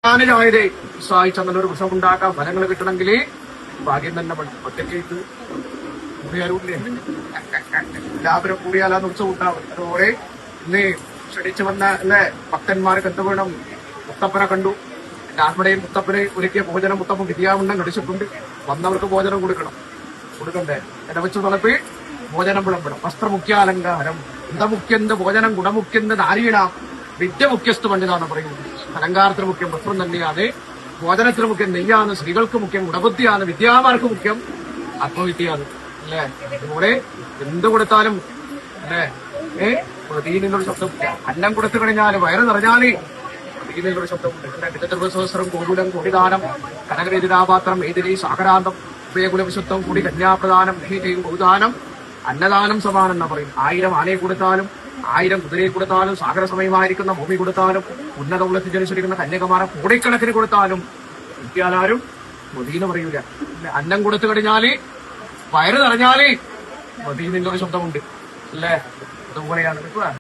ഞാനിതായത് സഹായിച്ച നല്ലൊരു പ്രശ്നം ഉണ്ടാക്കാം, ഫലങ്ങൾ കിട്ടണമെങ്കിൽ ഭാഗ്യം തന്നെ വേണം. ഒറ്റയ്ക്ക് ഇത് കൂടിയാലൂല്ലേ, എല്ലാവരും കൂടിയാലാന്ന് ഉത്സവം ഉണ്ടാവും. അതുപോലെ ഇന്ന് ക്ഷണിച്ചു വന്ന അല്ലെ ഭക്തന്മാർക്ക് എന്ത് വേണം? മുത്തപ്പനെ കണ്ടു. ആത്മടയും മുത്തപ്പനെ ഒരുക്കിയ ഭോജനം മുത്തപ്പൻ വിദ്യാവണ്ണം കടിച്ചിട്ടുണ്ട്. വന്നവർക്ക് ഭോജനം കൊടുക്കണ്ടേ? ഇടവച്ചു തുളപ്പി ഭോജനം വിളമ്പണം. വസ്ത്രമുഖ്യാലങ്കാരം ഗുണമുഖ്യന്ത് ഭോജനം ഗുണമുഖ്യന്ത് നാരീണാം വിദ്യ മുഖ്യസ്ഥ പണ്ഡിതാണ് പറയുന്നത്. അലങ്കാരത്തിന് മുഖ്യം വസ്ത്രം തന്നെയാണ്, ഭോജനത്തിന് മുഖ്യം നെയ്യാണ്, സ്ത്രീകൾക്ക് മുഖ്യം ഗുണബുദ്ധിയാണ്, വിദ്യാമാർക്ക് മുഖ്യം ആത്മവിദ്യയാണ്. അല്ലേ? അതുപോലെ എന്ത് കൊടുത്താലും അല്ലേ പ്രതീനിന്നൊരു ശബ്ദം. അന്നം കൊടുത്തു കഴിഞ്ഞാല് വയറ് നിറഞ്ഞാല് പ്രതീനിന്നൊരു ശബ്ദമുണ്ട്. സഹസ്രം ഗോകുലം കൊടിദാനം കനകരചിതാപാത്രം ഏതിരി സാഗരാന്തം ഉഭയകുലവിശുദ്ധം കൂടി കന്യാപ്രദാനം ബഹുദാനം അന്നദാനം സമാനം എന്നാ പറയും. 1000 ആനയെ കൊടുത്താലും 1000 കുതിരയെ കൊടുത്താലും സാഗരസമയമായിരിക്കുന്ന ഭൂമി കൊടുത്താലും ഉന്നത ഉള്ളത്തിൽ ജനിച്ചിരിക്കുന്ന കന്യകമാരെ കോടിക്കണക്കിന് കൊടുത്താലും കിട്ടിയാലാരും മദീന്ന് പറയൂല. അന്നം കൊടുത്തു കഴിഞ്ഞാല് വയറ് നിറഞ്ഞാല് മദീന്നിന്റെ ഒരു ശബ്ദമുണ്ട്. അല്ലേ? അതുപോലെയാണ്.